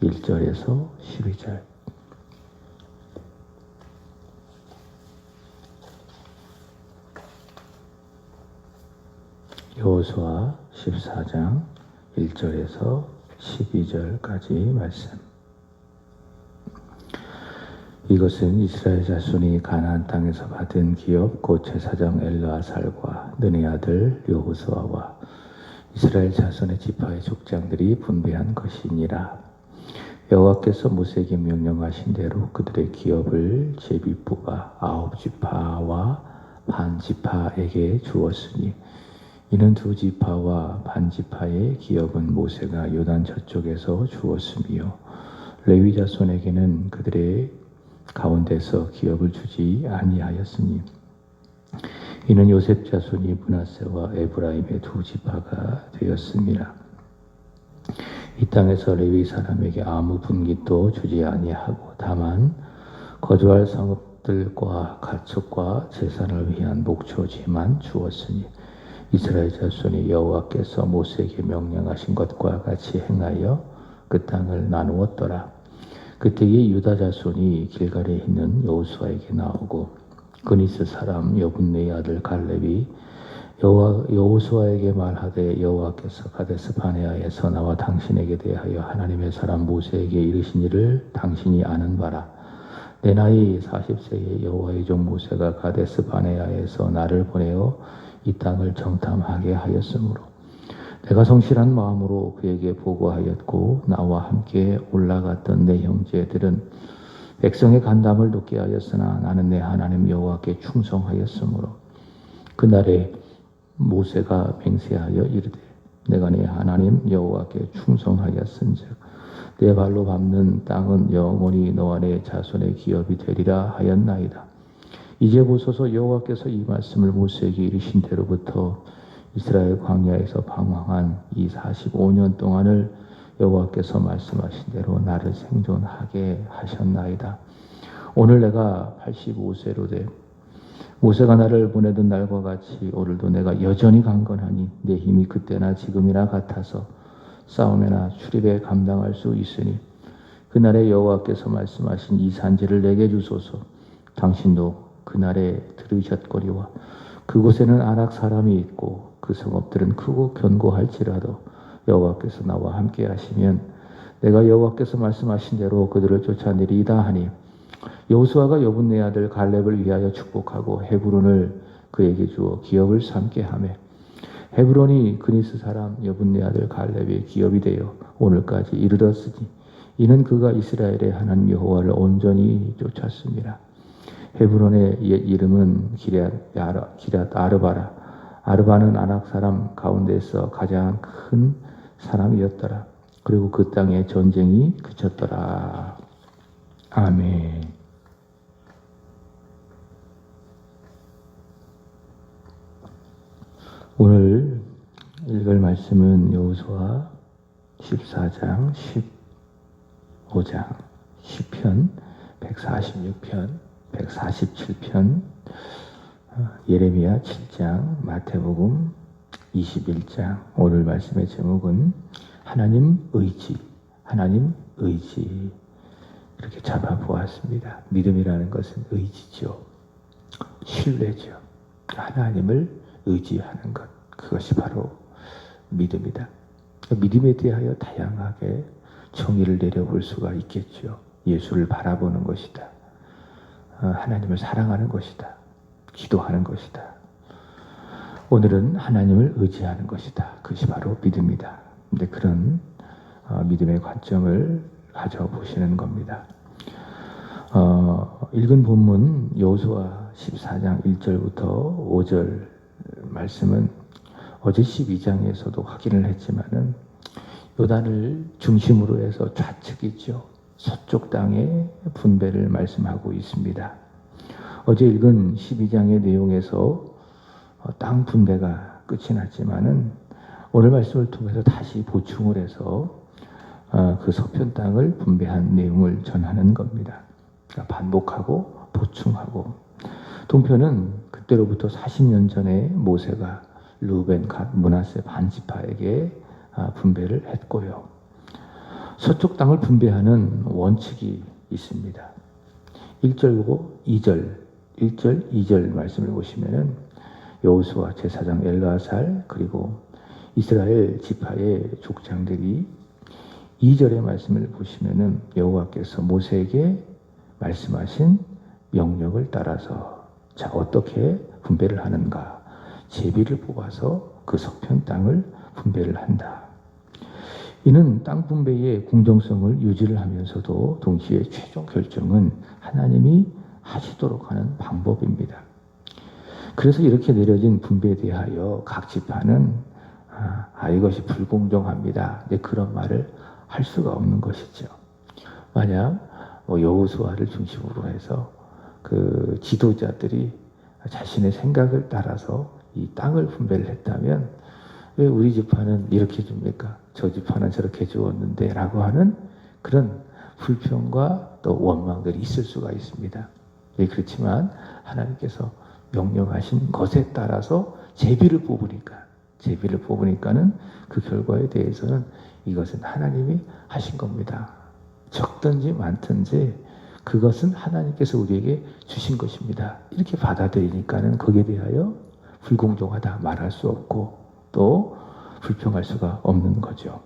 1절에서 12절. 여호수아 14장 1절에서 12절까지 말씀. 이것은 이스라엘 자손이 가나안 땅에서 받은 기업 곧 제사장 엘르아살과 눈의 아들 여호수아와 이스라엘 자손의 지파의 족장들이 분배한 것이니라. 여호와께서 모세에게 명령하신 대로 그들의 기업을 제비 뽑아 9지파와 반 지파에게 주었으니 이는 2지파와 반 지파의 기업은 모세가 요단 저쪽에서 주었으며 레위 자손에게는 그들의 가운데서 기업을 주지 아니하였으니 이는 요셉 자손이 므낫세와 에브라임의 2지파가 되었음이라. 이 땅에서 레위 사람에게 아무 분깃도 주지 아니하고 다만 거주할 성읍들과 가축과 제사를 위한 목초지만 주었으니 이스라엘 자손이 여호와께서 모세에게 명령하신 것과 같이 행하여 그 땅을 나누었더라. 그때에 유다 자손이 길갈에 있는 여호수아에게 나오고 그니스 사람 여분네의 아들 갈렙이 여호수아에게 말하되 여호와께서 가데스 바네아에서 나와 당신에게 대하여 하나님의 사람 모세에게 이르신 일을 당신이 아는 바라. 내 나이 40세에 여호와의 종 모세가 가데스 바네아에서 나를 보내어 이 땅을 정탐하게 하였으므로 내가 성실한 마음으로 그에게 보고하였고 나와 함께 올라갔던 내 형제들은 백성의 간담을 돕게 하였으나 나는 내 하나님 여호와께 충성하였으므로 그날에 모세가 맹세하여 이르되 내가 내 하나님 여호와께 충성하였은즉 내 발로 밟는 땅은 영원히 너와 내 자손의 기업이 되리라 하였나이다. 이제 보소서 여호와께서 이 말씀을 모세에게 이르신 때로부터 이스라엘 광야에서 방황한 이 45년 동안을 여호와께서 말씀하신 대로 나를 생존하게 하셨나이다. 오늘 내가 85세로 돼 모세가 나를 보내던 날과 같이 오늘도 내가 여전히 강건하니 내 힘이 그때나 지금이나 같아서 싸움이나 출입에 감당할 수 있으니 그날에 여호와께서 말씀하신 이 산지를 내게 주소서. 당신도 그날에 들으셨거리와 그곳에는 아낙 사람이 있고 그 성읍들은 크고 견고할지라도 여호와께서 나와 함께 하시면 내가 여호와께서 말씀하신 대로 그들을 쫓아내리이다 하니 여호수아가 여분네 아들 갈렙을 위하여 축복하고 헤브론을 그에게 주어 기업을 삼게 하매 헤브론이 그니스 사람 여분네 아들 갈렙의 기업이 되어 오늘까지 이르렀으니 이는 그가 이스라엘의 하나님 여호와를 온전히 쫓았습니다. 헤브론의 옛 이름은 기럇 아르바라. 아르바는 아낙 사람 가운데서 가장 큰 사람이었더라. 그리고 그 땅에 전쟁이 그쳤더라. 아멘. 오늘 읽을 말씀은 여호수아 14장, 15장, 시편 146편, 147편, 예레미야 7장, 마태복음 21장. 오늘 말씀의 제목은 하나님 의지, 하나님 의지. 이렇게 잡아보았습니다. 믿음이라는 것은 의지죠. 신뢰죠. 하나님을 의지하는 것. 그것이 바로 믿음이다. 믿음에 대하여 다양하게 정의를 내려볼 수가 있겠죠. 예수를 바라보는 것이다. 하나님을 사랑하는 것이다. 기도하는 것이다. 오늘은 하나님을 의지하는 것이다. 그것이 바로 믿음이다. 근데 그런 믿음의 관점을 가져보시는 겁니다. 읽은 본문 여호수아 14장 1절부터 5절 말씀은 어제 12장에서도 확인을 했지만은 요단을 중심으로 해서 좌측이죠. 서쪽 땅의 분배를 말씀하고 있습니다. 어제 읽은 12장의 내용에서 땅 분배가 끝이 났지만은 오늘 말씀을 통해서 다시 보충을 해서 그 서편 땅을 분배한 내용을 전하는 겁니다. 그러니까 반복하고 보충하고. 동편은 그때로부터 40년 전에 모세가 르우벤, 갓, 므낫세 반지파에게 분배를 했고요. 서쪽 땅을 분배하는 원칙이 있습니다. 1절고 2절, 1절, 2절 말씀을 보시면은 여호수아 제사장 엘르아살 그리고 이스라엘 지파의 족장들이 2절의 말씀을 보시면은 여호와께서 모세에게 말씀하신 명령을 따라서 자 어떻게 분배를 하는가? 제비를 뽑아서 그 서편 땅을 분배를 한다. 이는 땅 분배의 공정성을 유지를 하면서도 동시에 최종 결정은 하나님이 하시도록 하는 방법입니다. 그래서 이렇게 내려진 분배에 대하여 각 지파는 이것이 불공정합니다. 그런 말을 할 수가 없는 것이죠. 만약 여호수아를 중심으로 해서 그 지도자들이 자신의 생각을 따라서 이 땅을 분배를 했다면 왜 우리 지파는 이렇게 줍니까? 저 지파는 저렇게 주었는데 라고 하는 그런 불평과 또 원망들이 있을 수가 있습니다. 그렇지만 하나님께서 명령하신 것에 따라서 제비를 뽑으니까는 그 결과에 대해서는 이것은 하나님이 하신 겁니다. 적든지 많든지 그것은 하나님께서 우리에게 주신 것입니다. 이렇게 받아들이니까는 거기에 대하여 불공정하다 말할 수 없고 또 불평할 수가 없는 거죠.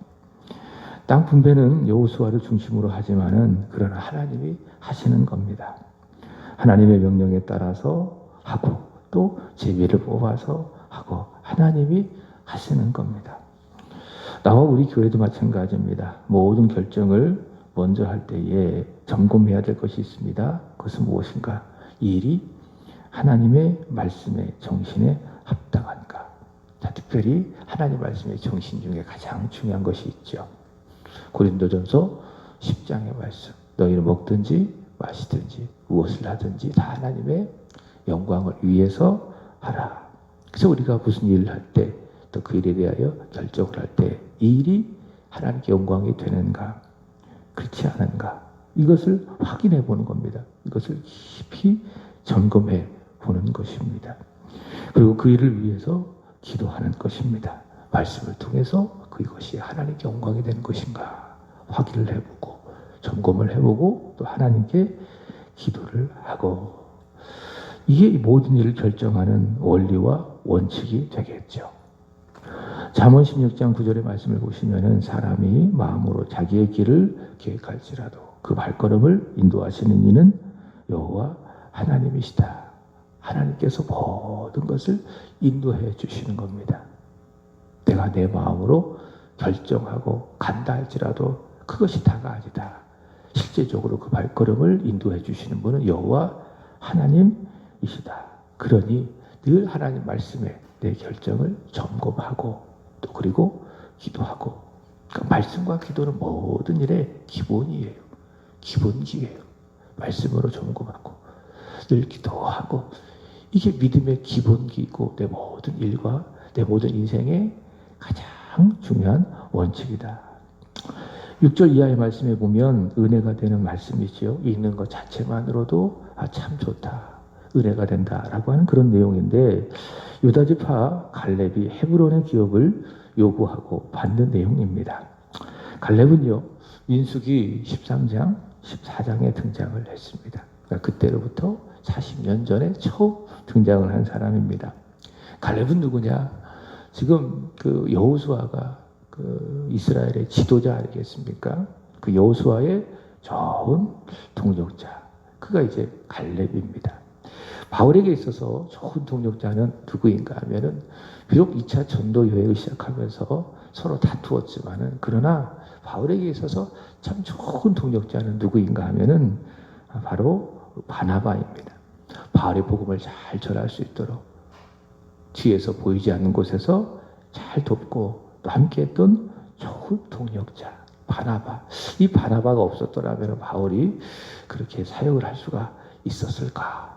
땅 분배는 여호수아를 중심으로 하지만은 그러나 하나님이 하시는 겁니다. 하나님의 명령에 따라서 하고 또 제비를 뽑아서 하고 하나님이 하시는 겁니다. 나와 우리 교회도 마찬가지입니다. 모든 결정을 먼저 할 때에 점검해야 될 것이 있습니다. 그것은 무엇인가? 이 일이 하나님의 말씀의 정신에 합당한가? 자, 특별히 하나님 말씀의 정신 중에 가장 중요한 것이 있죠. 고린도전서 10장의 말씀. 너희는 먹든지 마시든지 무엇을 하든지 다 하나님의 영광을 위해서 하라. 그래서 우리가 무슨 일을 할 때 또 그 일에 대하여 결정을 할 때 이 일이 하나님께 영광이 되는가 그렇지 않은가 이것을 확인해 보는 겁니다. 이것을 깊이 점검해 보는 것입니다. 그리고 그 일을 위해서 기도하는 것입니다. 말씀을 통해서 그것이 하나님께 영광이 되는 것인가 확인을 해보고 점검을 해보고 또 하나님께 기도를 하고 이게 모든 일을 결정하는 원리와 원칙이 되겠죠. 잠언 16장 9절의 말씀을 보시면은 사람이 마음으로 자기의 길을 계획할지라도 그 발걸음을 인도하시는 이는 여호와 하나님이시다. 하나님께서 모든 것을 인도해 주시는 겁니다. 내가 내 마음으로 결정하고 간다 할지라도 그것이 다가 아니다. 실제적으로 그 발걸음을 인도해 주시는 분은 여호와 하나님이시다. 그러니 늘 하나님 말씀에 내 결정을 점검하고 또 그리고 기도하고 그러니까 말씀과 기도는 모든 일의 기본이에요. 기본기예요. 말씀으로 점검하고 늘 기도하고 이게 믿음의 기본기이고 내 모든 일과 내 모든 인생의 가장 중요한 원칙이다. 6절 이하의 말씀에 보면 은혜가 되는 말씀이지요. 읽는 것 자체만으로도 참 좋다. 은혜가 된다라고 하는 그런 내용인데 유다지파 갈렙이 헤브론의 기업을 요구하고 받는 내용입니다. 갈렙은요 민수기 13장 14장에 등장을 했습니다. 그러니까 그때로부터 40년 전에 처음 등장을 한 사람입니다. 갈렙은 누구냐? 지금 그 여호수아가 그 이스라엘의 지도자 아니겠습니까? 그 여호수아의 좋은 동력자. 그가 이제 갈렙입니다. 바울에게 있어서 좋은 동력자는 누구인가 하면은 비록 2차 전도 여행을 시작하면서 서로 다투었지만은 그러나 바울에게 있어서 참 좋은 동력자는 누구인가 하면은 바로 바나바입니다. 바울의 복음을 잘 전할 수 있도록 뒤에서 보이지 않는 곳에서 잘 돕고 또 함께했던 좋은 동력자 바나바. 이 바나바가 없었더라면 바울이 그렇게 사역을 할 수가 있었을까?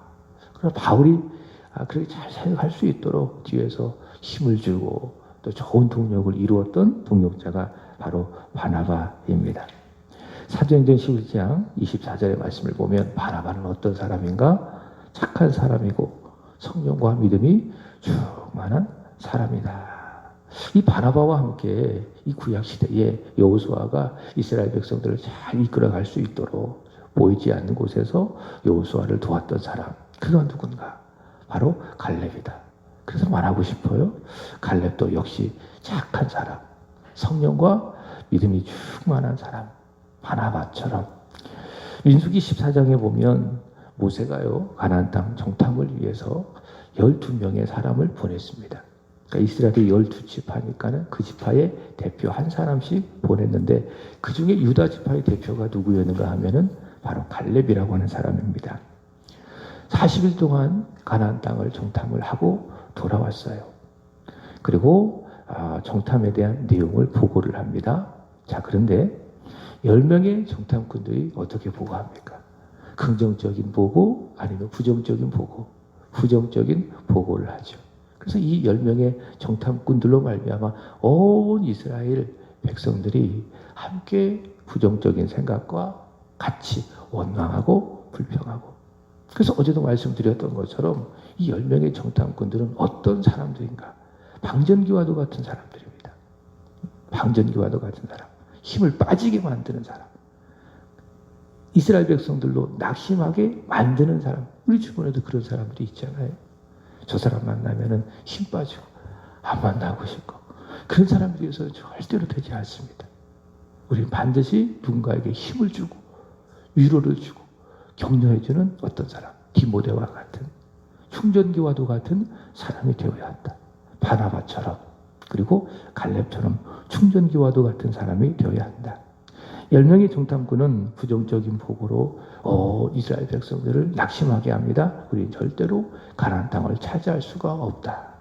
그러나 바울이 그렇게 잘 사역할 수 있도록 뒤에서 힘을 주고 또 좋은 동력을 이루었던 동력자가 바로 바나바입니다. 사도행전 11장 24절의 말씀을 보면 바나바는 어떤 사람인가? 착한 사람이고 성령과 믿음이 충만한 사람이다. 이 바나바와 함께 이 구약 시대에 여호수아가 이스라엘 백성들을 잘 이끌어갈 수 있도록 보이지 않는 곳에서 여호수아를 도왔던 사람, 그가 누군가? 바로 갈렙이다. 그래서 말하고 싶어요. 갈렙도 역시 착한 사람, 성령과 믿음이 충만한 사람, 바나바처럼. 민수기 14장에 보면 모세가요, 가나안 땅 정탐을 위해서 12명의 사람을 보냈습니다. 그러니까 이스라엘이 12지파니까는 그 지파의 대표 한 사람씩 보냈는데, 그 중에 유다 지파의 대표가 누구였는가 하면은 바로 갈렙이라고 하는 사람입니다. 40일 동안 가나안 땅을 정탐을 하고 돌아왔어요. 그리고 정탐에 대한 내용을 보고를 합니다. 자, 그런데 10명의 정탐꾼들이 어떻게 보고합니까? 긍정적인 보고 아니면 부정적인 보고, 부정적인 보고를 하죠. 그래서 이 10명의 정탐꾼들로 말미암아 온 이스라엘 백성들이 함께 부정적인 생각과 같이 원망하고 불평하고. 그래서 어제도 말씀드렸던 것처럼 이 10명의 정탐꾼들은 어떤 사람들인가? 방전기와도 같은 사람들입니다. 방전기와도 같은 사람. 힘을 빠지게 만드는 사람. 이스라엘 백성들로 낙심하게 만드는 사람. 우리 주변에도 그런 사람들이 있잖아요. 저 사람 만나면은 힘 빠지고 안 만나고 싶고. 그런 사람들이 위해서 절대로 되지 않습니다. 우리는 반드시 누군가에게 힘을 주고 위로를 주고 격려해주는 어떤 사람, 디모데와 같은, 충전기와도 같은 사람이 되어야 한다. 바나바처럼, 그리고 갈렙처럼 충전기와도 같은 사람이 되어야 한다. 10명의 정탐꾼은 부정적인 보고로 이스라엘 백성들을 낙심하게 합니다. 우리는 절대로 가나안 땅을 차지할 수가 없다.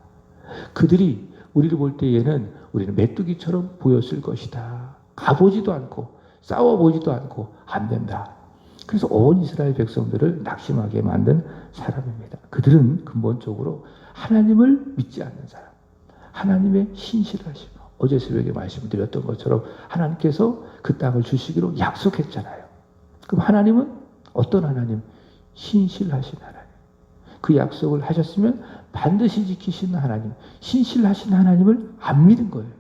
그들이 우리를 볼 때에는 우리는 메뚜기처럼 보였을 것이다. 가보지도 않고 싸워보지도 않고 안 된다. 그래서 온 이스라엘 백성들을 낙심하게 만든 사람입니다. 그들은 근본적으로 하나님을 믿지 않는 사람, 하나님의 신실하심. 어제 새벽에 말씀드렸던 것처럼 하나님께서 그 땅을 주시기로 약속했잖아요. 그럼 하나님은 어떤 하나님? 신실하신 하나님. 그 약속을 하셨으면 반드시 지키시는 하나님, 신실하신 하나님을 안 믿은 거예요.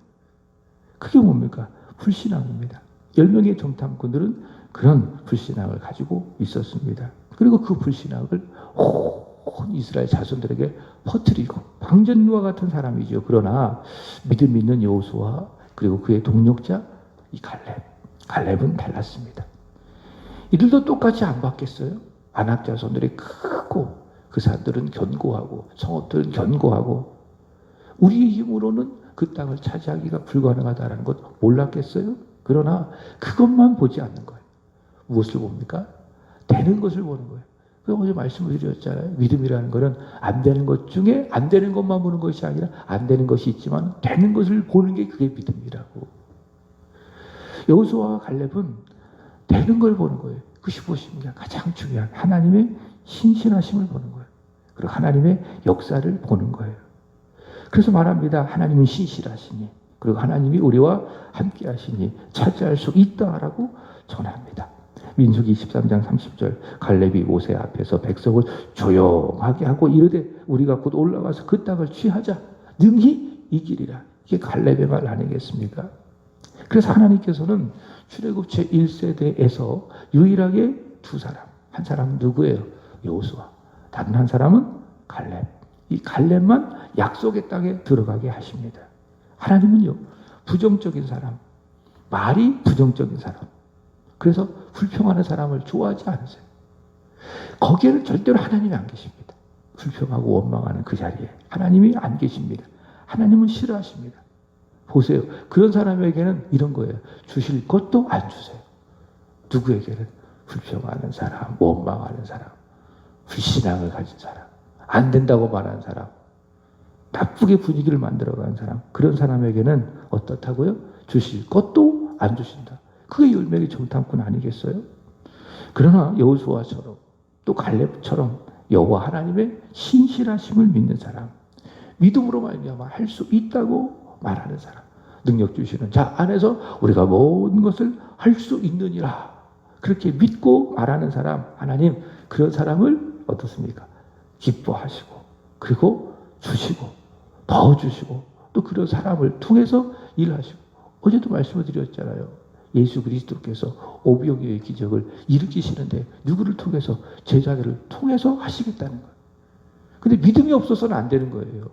그게 뭡니까? 불신앙입니다. 10명의 정탐꾼들은 그런 불신앙을 가지고 있었습니다. 그리고 그 불신앙을 온 이스라엘 자손들에게 퍼뜨리고, 방전기와 같은 사람이죠. 그러나 믿음 있는 여호수아, 그리고 그의 동력자 이 갈렙은 달랐습니다. 이들도 똑같이 안 받겠어요? 아낙 자손들이 크고 그 사람들은 견고하고 성읍들은 견고하고 우리의 힘으로는 그 땅을 차지하기가 불가능하다는 것 몰랐겠어요? 그러나 그것만 보지 않는 거예요. 무엇을 봅니까? 되는 것을 보는 거예요. 그래서 어제 말씀을 드렸잖아요. 믿음이라는 것은 안 되는 것 중에 안 되는 것만 보는 것이 아니라 안 되는 것이 있지만 되는 것을 보는 게 그게 믿음이라고. 여호수아와 갈렙은 되는 걸 보는 거예요. 그것이 무엇입니까? 가장 중요한 하나님의 신실하심을 보는 거예요. 그리고 하나님의 역사를 보는 거예요. 그래서 말합니다. 하나님은 신실하시니, 그리고 하나님이 우리와 함께 하시니 차지할 수 있다라고 전합니다. 민수기 13장 30절, 갈렙이 모세 앞에서 백성을 조용하게 하고 이르되 우리가 곧 올라가서 그 땅을 취하자, 능히 이기리라. 이게 갈렙의 말 아니겠습니까? 그래서 하나님께서는 출애굽 제1세대에서 유일하게 두 사람, 한 사람은 누구예요? 여호수아. 다른 한 사람은 갈렙. 이 갈렙만 약속의 땅에 들어가게 하십니다. 하나님은요, 부정적인 사람, 말이 부정적인 사람, 그래서 불평하는 사람을 좋아하지 않으세요. 거기에는 절대로 하나님이 안 계십니다. 불평하고 원망하는 그 자리에 하나님이 안 계십니다. 하나님은 싫어하십니다. 보세요. 그런 사람에게는 이런 거예요. 주실 것도 안 주세요. 누구에게는? 불평하는 사람, 원망하는 사람, 불신앙을 가진 사람, 안 된다고 말하는 사람, 나쁘게 분위기를 만들어가는 사람, 그런 사람에게는 어떻다고요? 주실 것도 안 주신다. 그게 10명의 정탐꾼 아니겠어요? 그러나 여호수아처럼 또 갈렙처럼 여호와 하나님의 신실하심을 믿는 사람, 믿음으로 말미암아 할 수 있다고 말하는 사람, 능력 주시는 자 안에서 우리가 모든 것을 할 수 있느니라, 그렇게 믿고 말하는 사람, 하나님 그런 사람을 어떻습니까? 기뻐하시고, 그리고 주시고, 더 주시고, 또 그런 사람을 통해서 일하시고, 어제도 말씀을 드렸잖아요. 예수 그리스도께서 오병이어의 기적을 일으키시는데 누구를 통해서? 제자들을 통해서 하시겠다는 거예요. 근데 믿음이 없어서는 안 되는 거예요.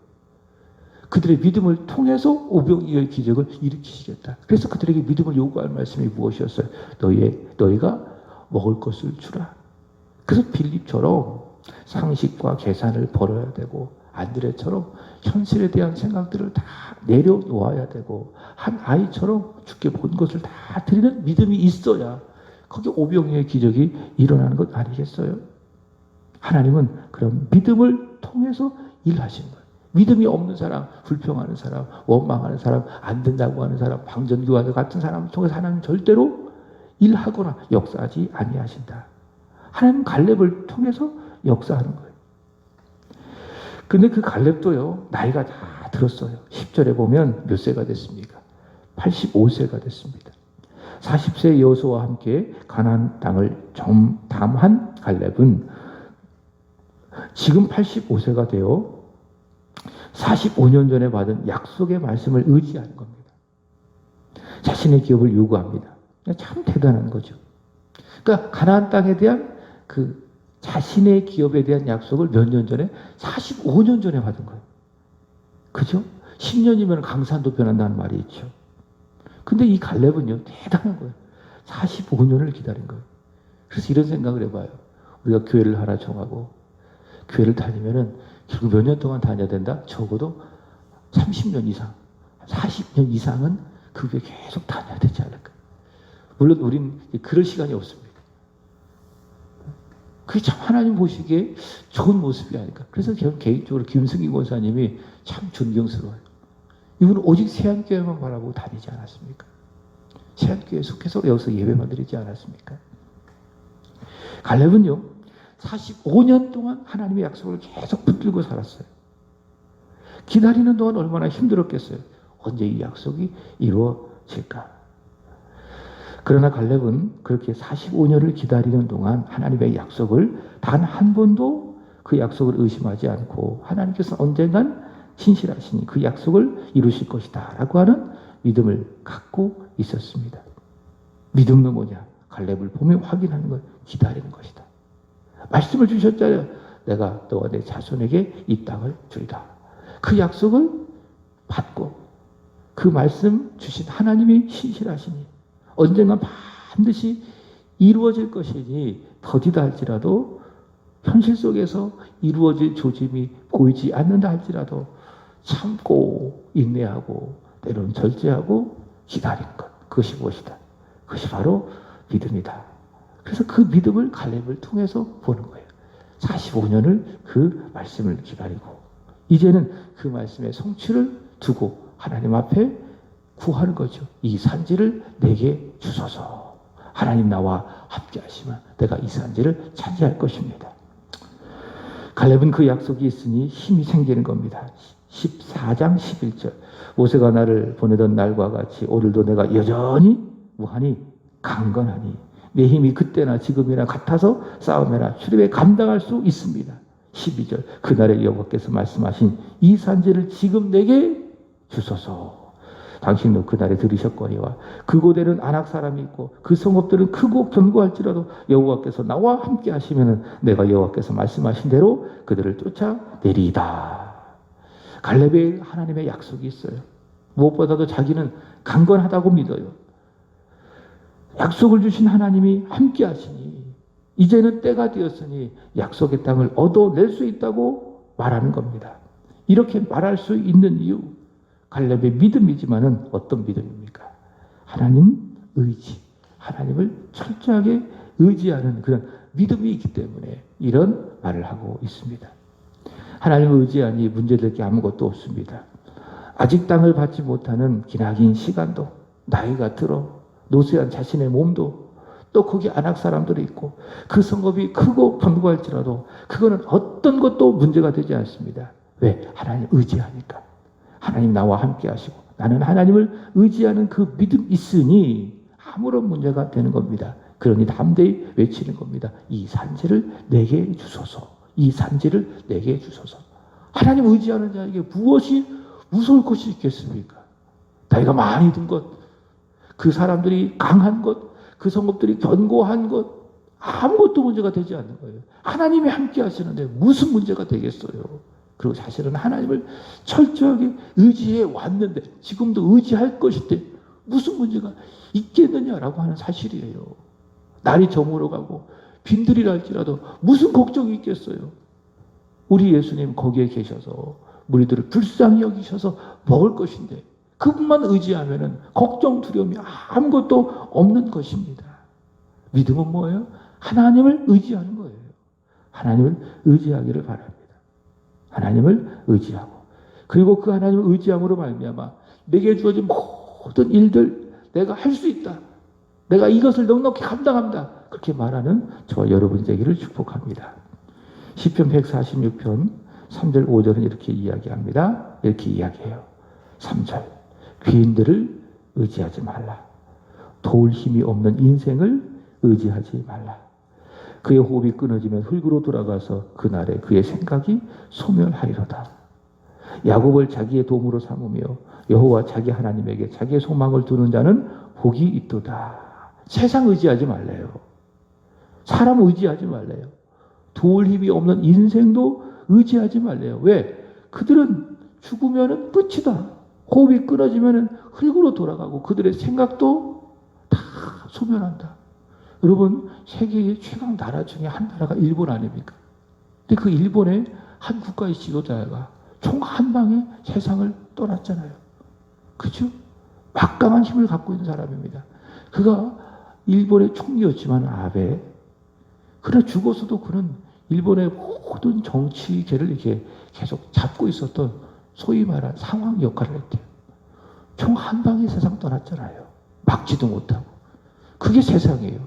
그들의 믿음을 통해서 오병이어의 기적을 일으키시겠다. 그래서 그들에게 믿음을 요구할 말씀이 무엇이었어요? 너희가 먹을 것을 주라. 그래서 빌립처럼 상식과 계산을 벌어야 되고, 안드레처럼 현실에 대한 생각들을 다 내려놓아야 되고, 한 아이처럼 주께 본 것을 다 드리는 믿음이 있어야 거기 오병이어의 기적이 일어나는 것 아니겠어요? 하나님은 그런 믿음을 통해서 일하시는 거예요. 믿음이 없는 사람, 불평하는 사람, 원망하는 사람, 안 된다고 하는 사람, 방전교와 같은 사람을 통해서 하나님 절대로 일하거나 역사하지 아니하신다. 하나님 갈렙을 통해서 역사하는 거예요. 근데 그 갈렙도요, 나이가 다 들었어요. 10절에 보면 몇 세가 됐습니까? 85세가 됐습니다. 40세 여호수아와 함께 가나안 땅을 정탐한 갈렙은 지금 85세가 되어 45년 전에 받은 약속의 말씀을 의지하는 겁니다. 자신의 기업을 요구합니다. 참 대단한 거죠. 그러니까 가나안 땅에 대한 그 자신의 기업에 대한 약속을 몇 년 전에? 45년 전에 받은 거예요. 그죠? 10년이면 강산도 변한다는 말이 있죠. 근데 이 갈렙은요, 대단한 거예요. 45년을 기다린 거예요. 그래서 이런 생각을 해봐요. 우리가 교회를 하나 정하고 교회를 다니면은 결국 몇 년 동안 다녀야 된다? 적어도 30년 이상, 40년 이상은 그 교회 계속 다녀야 되지 않을까. 물론 우린 그럴 시간이 없습니다. 그게 참 하나님 보시기에 좋은 모습이 아닐까. 그래서 저는 개인적으로 김승희 권사님이 참 존경스러워요. 이분은 오직 세안교회만 바라보고 다니지 않았습니까? 세안교회에 속해서 여기서 예배만 드리지 않았습니까? 갈렙은요, 45년 동안 하나님의 약속을 계속 붙들고 살았어요. 기다리는 동안 얼마나 힘들었겠어요. 언제 이 약속이 이루어질까? 그러나 갈렙은 그렇게 45년을 기다리는 동안 하나님의 약속을 단 한 번도 그 약속을 의심하지 않고, 하나님께서 언젠간 신실하시니 그 약속을 이루실 것이다 라고 하는 믿음을 갖고 있었습니다. 믿음은 뭐냐? 갈렙을 보며 확인하는 것, 기다리는 것이다. 말씀을 주셨잖아요. 내가 너와 내 자손에게 이 땅을 주리라. 그 약속을 받고 그 말씀 주신 하나님이 신실하시니 언젠가 반드시 이루어질 것이니 더디다 할지라도, 현실 속에서 이루어질 조짐이 보이지 않는다 할지라도 참고 인내하고 때로는 절제하고 기다리는 것, 그것이 무엇이다? 그것이 바로 믿음이다. 그래서 그 믿음을 갈렙을 통해서 보는 거예요. 45년을 그 말씀을 기다리고 이제는 그 말씀의 성취를 두고 하나님 앞에 구하는 거죠. 이 산지를 내게 주소서. 하나님 나와 함께 하시면 내가 이 산지를 차지할 것입니다. 갈렙은 그 약속이 있으니 힘이 생기는 겁니다. 14장 11절. 모세가 나를 보내던 날과 같이 오늘도 내가 여전히 무한히 강건하니 내 힘이 그때나 지금이나 같아서 싸움이나 출입에 감당할 수 있습니다. 12절. 그날에 여호와께서 말씀하신 이 산지를 지금 내게 주소서. 당신도 그날에 들으셨거니와 그곳에는 아낙 사람이 있고 그 성읍들은 크고 견고할지라도 여호와께서 나와 함께 하시면 내가 여호와께서 말씀하신 대로 그들을 쫓아내리이다. 갈렙의 하나님의 약속이 있어요. 무엇보다도 자기는 강건하다고 믿어요. 약속을 주신 하나님이 함께 하시니 이제는 때가 되었으니 약속의 땅을 얻어낼 수 있다고 말하는 겁니다. 이렇게 말할 수 있는 이유, 갈렙의 믿음이지만은 어떤 믿음입니까? 하나님 의지, 하나님을 철저하게 의지하는 그런 믿음이 있기 때문에 이런 말을 하고 있습니다. 하나님을 의지하니 문제될 게 아무것도 없습니다. 아직 땅을 받지 못하는 기나긴 시간도, 나이가 들어 노쇠한 자신의 몸도, 또 거기 아낙 사람들이 있고 그 성읍이 크고 견고할지라도 그거는 어떤 것도 문제가 되지 않습니다. 왜? 하나님 의지하니까. 하나님 나와 함께 하시고 나는 하나님을 의지하는 그 믿음 있으니 아무런 문제가 되는 겁니다. 그러니 담대히 외치는 겁니다. 이 산지를 내게 주소서. 이 산지를 내게 주소서. 하나님 의지하는 자에게 무엇이 무서울 것이 있겠습니까? 나이가 많이 든 것, 그 사람들이 강한 것, 그 성읍들이 견고한 것, 아무것도 문제가 되지 않는 거예요. 하나님이 함께 하시는데 무슨 문제가 되겠어요? 그리고 사실은 하나님을 철저하게 의지해 왔는데, 지금도 의지할 것인데 무슨 문제가 있겠느냐라고 하는 사실이에요. 날이 저물어가고 빈들이라 할지라도 무슨 걱정이 있겠어요? 우리 예수님 거기에 계셔서 무리들을 불쌍히 여기셔서 먹을 것인데, 그분만 의지하면은 걱정, 두려움이 아무것도 없는 것입니다. 믿음은 뭐예요? 하나님을 의지하는 거예요. 하나님을 의지하기를 바랍니다. 하나님을 의지하고, 그리고 그 하나님을 의지함으로 말미암아 내게 주어진 모든 일들 내가 할 수 있다, 내가 이것을 넉넉히 감당합니다, 그렇게 말하는 저와 여러분 되기를 축복합니다. 시편 146편 3절 5절은 이렇게 이야기합니다. 이렇게 이야기해요. 3절, 귀인들을 의지하지 말라. 도울 힘이 없는 인생을 의지하지 말라. 그의 호흡이 끊어지면 흙으로 돌아가서 그날에 그의 생각이 소멸하리로다. 야곱을 자기의 도움으로 삼으며 여호와 자기 하나님에게 자기의 소망을 두는 자는 복이 있도다. 세상 의지하지 말래요. 사람 의지하지 말래요. 도울 힘이 없는 인생도 의지하지 말래요. 왜? 그들은 죽으면 끝이다. 호흡이 끊어지면 흙으로 돌아가고 그들의 생각도 다 소멸한다. 여러분, 세계의 최강 나라 중에 한 나라가 일본 아닙니까? 근데 그 일본의 한 국가의 지도자가 총 한 방에 세상을 떠났잖아요. 그죠? 막강한 힘을 갖고 있는 사람입니다. 그가 일본의 총리였지만 아베. 그러나 죽어서도 그는 일본의 모든 정치계를 이렇게 계속 잡고 있었던 소위 말한 상황 역할을 했대요. 총 한 방에 세상 떠났잖아요. 막지도 못하고. 그게 세상이에요.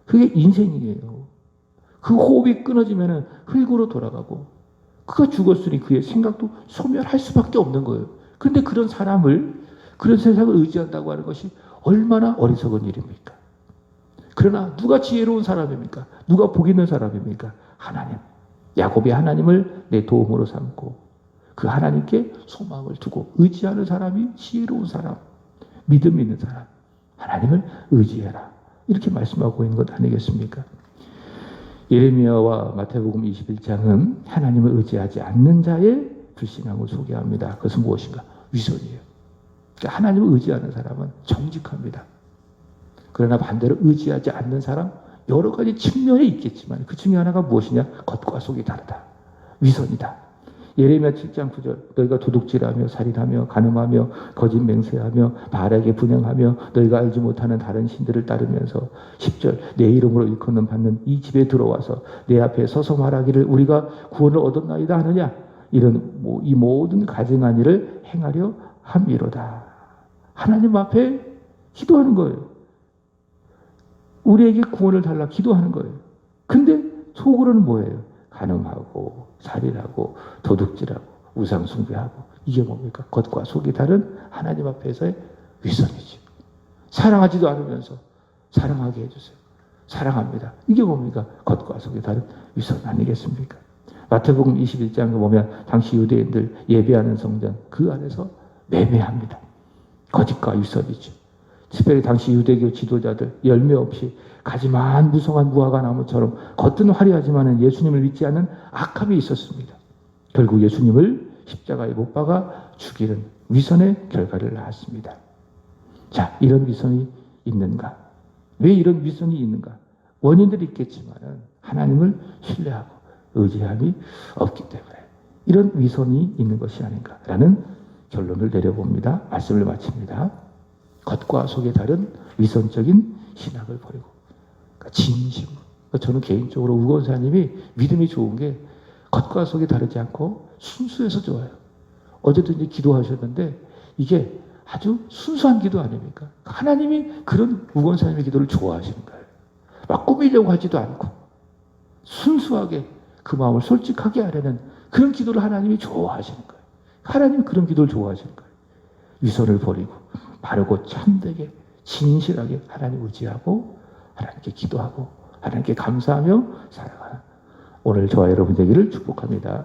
그게 인생이에요. 그 호흡이 끊어지면 흙으로 돌아가고, 그가 죽었으니 그의 생각도 소멸할 수밖에 없는 거예요. 그런데 그런 사람을, 그런 세상을 의지한다고 하는 것이 얼마나 어리석은 일입니까? 그러나 누가 지혜로운 사람입니까? 누가 복 있는 사람입니까? 하나님. 야곱이 하나님을 내 도움으로 삼고 그 하나님께 소망을 두고 의지하는 사람이 지혜로운 사람, 믿음 있는 사람. 하나님을 의지해라, 이렇게 말씀하고 있는 것 아니겠습니까? 예레미야와 마태복음 21장은 하나님을 의지하지 않는 자의 불신앙을 소개합니다. 그것은 무엇인가? 위선이에요. 그러니까 하나님을 의지하는 사람은 정직합니다. 그러나 반대로 의지하지 않는 사람, 여러 가지 측면이 있겠지만 그 중에 하나가 무엇이냐? 겉과 속이 다르다. 위선이다. 예레미야 7장 9절, 너희가 도둑질하며 살인하며 간음하며 거짓 맹세하며 바알에게 분향하며 너희가 알지 못하는 다른 신들을 따르면서 10절, 내 이름으로 일컫는 받는 이 집에 들어와서 내 앞에 서서 말하기를 우리가 구원을 얻었나이다 하느냐? 이런 이 모든 가증한 일을 행하려 함이로다. 하나님 앞에 기도하는 거예요. 우리에게 구원을 달라 기도하는 거예요. 근데 속으로는 뭐예요? 간음하고 살인하고 도둑질하고 우상숭배하고. 이게 뭡니까? 겉과 속이 다른 하나님 앞에서의 위선이죠. 사랑하지도 않으면서 사랑하게 해주세요. 사랑합니다. 이게 뭡니까? 겉과 속이 다른 위선 아니겠습니까? 마태복음 21장에 보면 당시 유대인들 예배하는 성전 그 안에서 매매합니다. 거짓과 위선이죠. 특별히 당시 유대교 지도자들 열매 없이 가지만 무성한 무화과 나무처럼 겉은 화려하지만 예수님을 믿지 않는 악함이 있었습니다. 결국 예수님을 십자가에 못 박아 죽이는 위선의 결과를 낳았습니다. 자, 이런 위선이 있는가? 왜 이런 위선이 있는가? 원인들이 있겠지만 하나님을 신뢰하고 의지함이 없기 때문에 이런 위선이 있는 것이 아닌가라는 결론을 내려봅니다. 말씀을 마칩니다. 겉과 속에 다른 위선적인 신학을 버리고 진심. 저는 개인적으로 우건사님이 믿음이 좋은 게 겉과 속이 다르지 않고 순수해서 좋아요. 어제도 이제 기도하셨는데 이게 아주 순수한 기도 아닙니까? 하나님이 그런 우건사님의 기도를 좋아하시는 거예요. 막 꾸미려고 하지도 않고 순수하게 그 마음을 솔직하게 하려는 그런 기도를 하나님이 좋아하시는 거예요. 하나님이 그런 기도를 좋아하시는 거예요. 위선을 버리고 바르고 참되게 진실하게 하나님 의지하고 하나님께 기도하고 하나님께 감사하며 살아가는 오늘 저와 여러분 되기를 축복합니다.